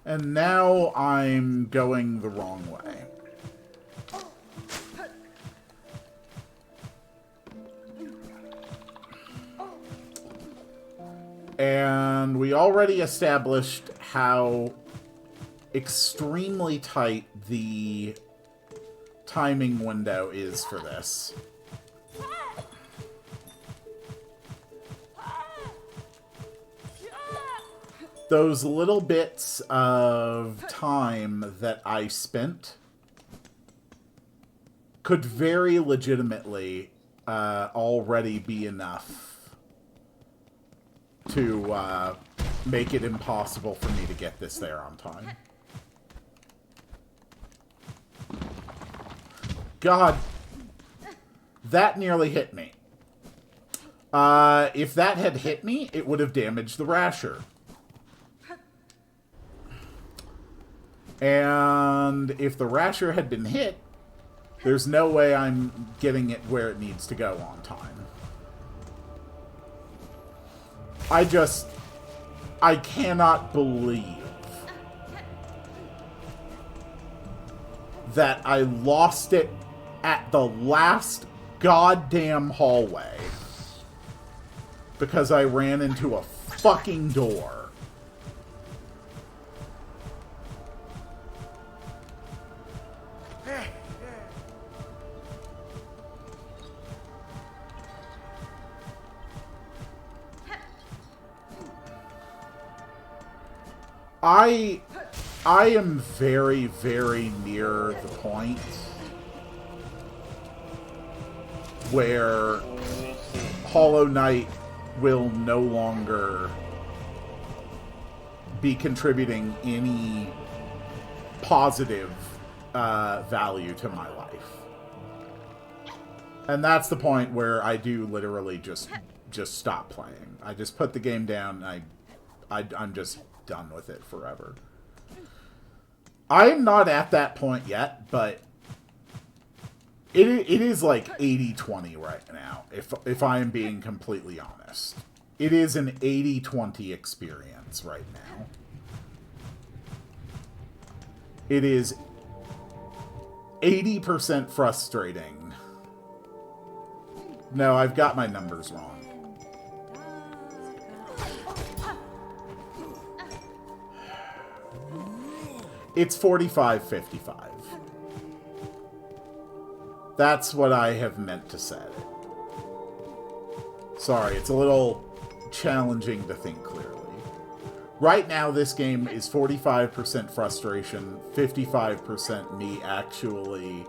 And now I'm going the wrong way. And we already established how extremely tight the timing window is for this. Those little bits of time that I spent could very legitimately already be enough to make it impossible for me to get this there on time. God, that nearly hit me. If that had hit me, it would have damaged the rasher. And if the rasher had been hit, there's no way I'm getting it where it needs to go on time. I cannot believe that I lost it at the last goddamn hallway because I ran into a fucking door. I am very, very near the point where Hollow Knight will no longer be contributing any positive value to my life. And that's the point where I do literally just stop playing. I just put the game down, I'm just done with it forever. I'm not at that point yet, but it is like 80-20 right now, if I am being completely honest. It is an 80-20 experience right now. It is 80% frustrating. No, I've got my numbers wrong. It's 45-55. That's what I have meant to set it. Sorry, it's a little challenging to think clearly. Right now, this game is 45% frustration, 55% me actually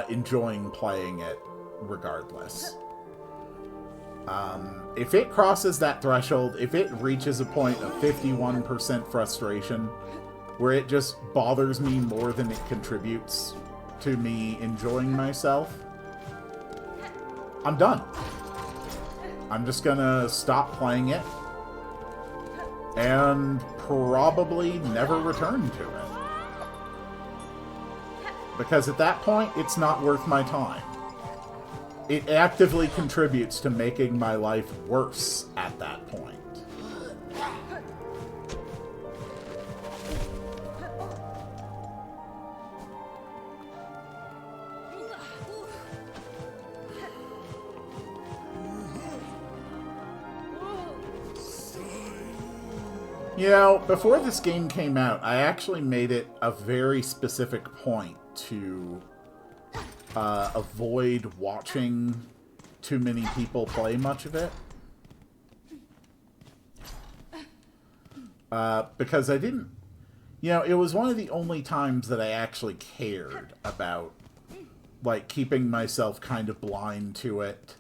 enjoying playing it regardless. If it crosses that threshold, if it reaches a point of 51% frustration, where it just bothers me more than it contributes to me enjoying myself, I'm done. I'm just gonna stop playing it and probably never return to it. Because at that point, it's not worth my time. It actively contributes to making my life worse at that point. You know, before this game came out, I actually made it a very specific point to avoid watching too many people play much of it. Because I didn't... You know, it was one of the only times that I actually cared about, like, keeping myself kind of blind to it.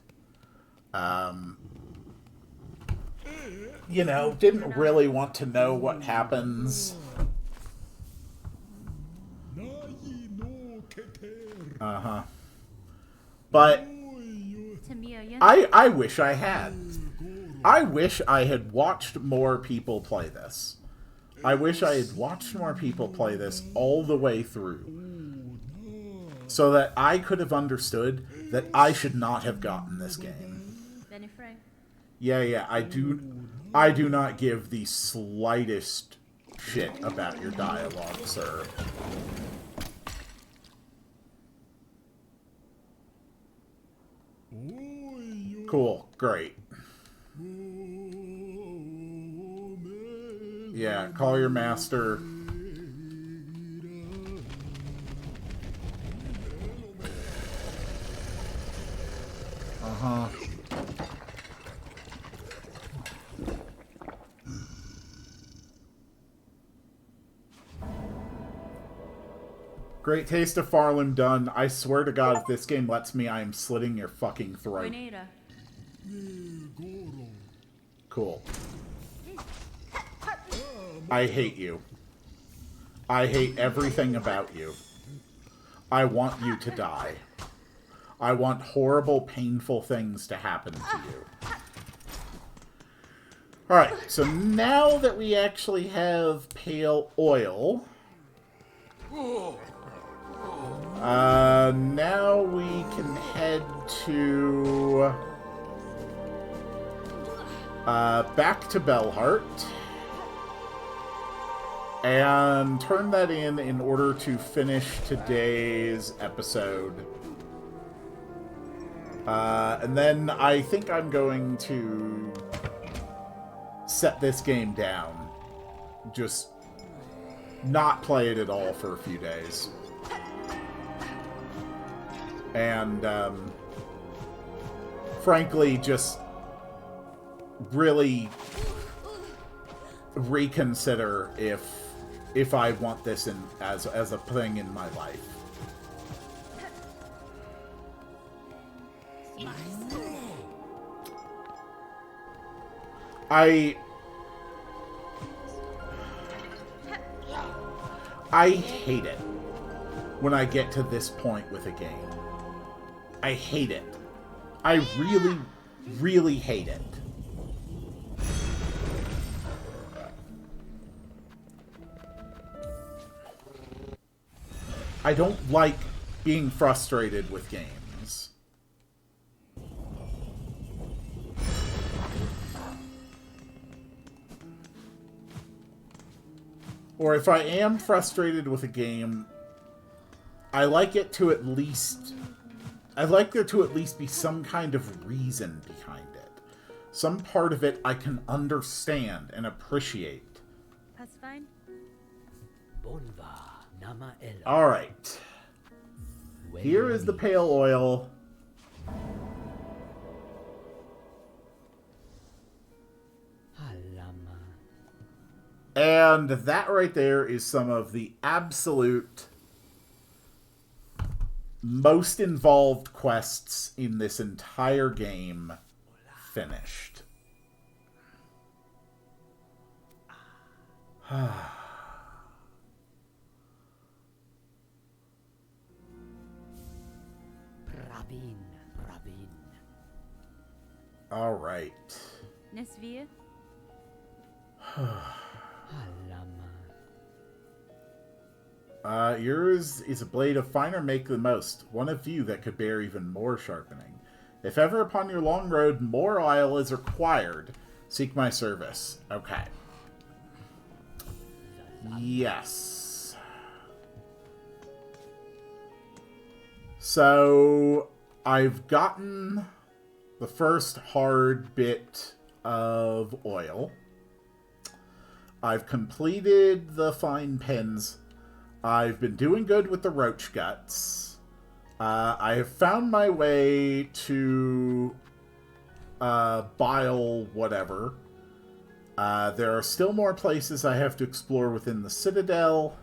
You know, didn't really want to know what happens. Uh-huh. But I wish I had. I wish I had watched more people play this. I wish I had watched more people play this all the way through. So that I could have understood that I should not have gotten this game. Yeah, I do not give the slightest shit about your dialogue, sir. Cool, great. Yeah, call your master. Uh-huh. Great taste of Farland done. I swear to God, if this game lets me, I am slitting your fucking throat. Cool. I hate you. I hate everything about you. I want you to die. I want horrible, painful things to happen to you. Alright, so now that we actually have pale oil... now we can head to... back to Bellheart. And turn that in order to finish today's episode. And then I think I'm going to set this game down. Just not play it at all for a few days. And, frankly, just really reconsider if I want this in as a thing in my life. I hate it when I get to this point with a game. I hate it. I really, really hate it. I don't like being frustrated with games. Or if I am frustrated with a game, I like it to at least... I'd like there to at least be some kind of reason behind it. Some part of it I can understand and appreciate. Alright. Here is the pale oil. And that right there is some of the absolute most involved quests in this entire game finished. All right. Yours is a blade of finer make than most, one of few that could bear even more sharpening. If ever upon your long road more oil is required, seek my service. Okay. Yes. So, I've gotten the first hard bit of oil. I've completed the fine pins. I've been doing good with the roach guts. I have found my way to bile whatever. There are still more places I have to explore within the Citadel.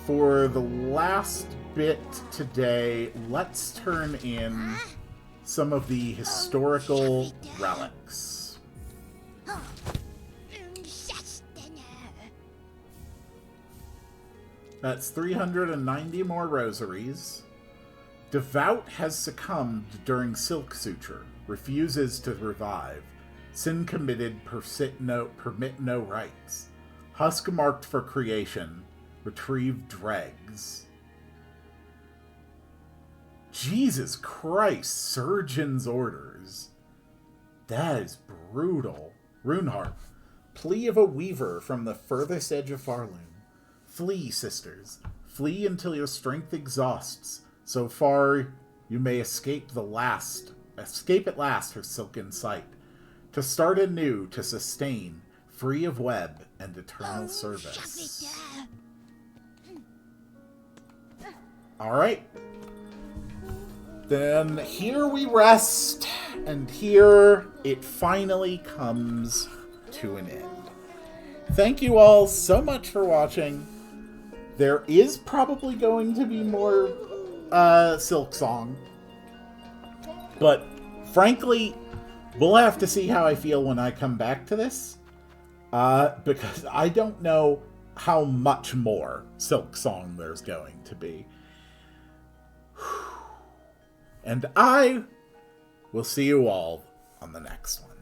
For the last bit today, let's turn in some of the historical relics. That's 390 more rosaries. Devout has succumbed during Silk Suture, refuses to revive. Sin committed, permit no rights. Husk marked for creation, retrieve dregs. Jesus Christ, Surgeon's orders. That is brutal. Runeharp, plea of a weaver from the furthest edge of Farloom. Flee, sisters. Flee until your strength exhausts. So far, you may escape at last her silken sight. To start anew, to sustain, free of web and eternal service. Alright. Then here we rest, and here it finally comes to an end. Thank you all so much for watching. There is probably going to be more Silksong. But frankly, we'll have to see how I feel when I come back to this. Because I don't know how much more Silksong there's going to be. And I will see you all on the next one.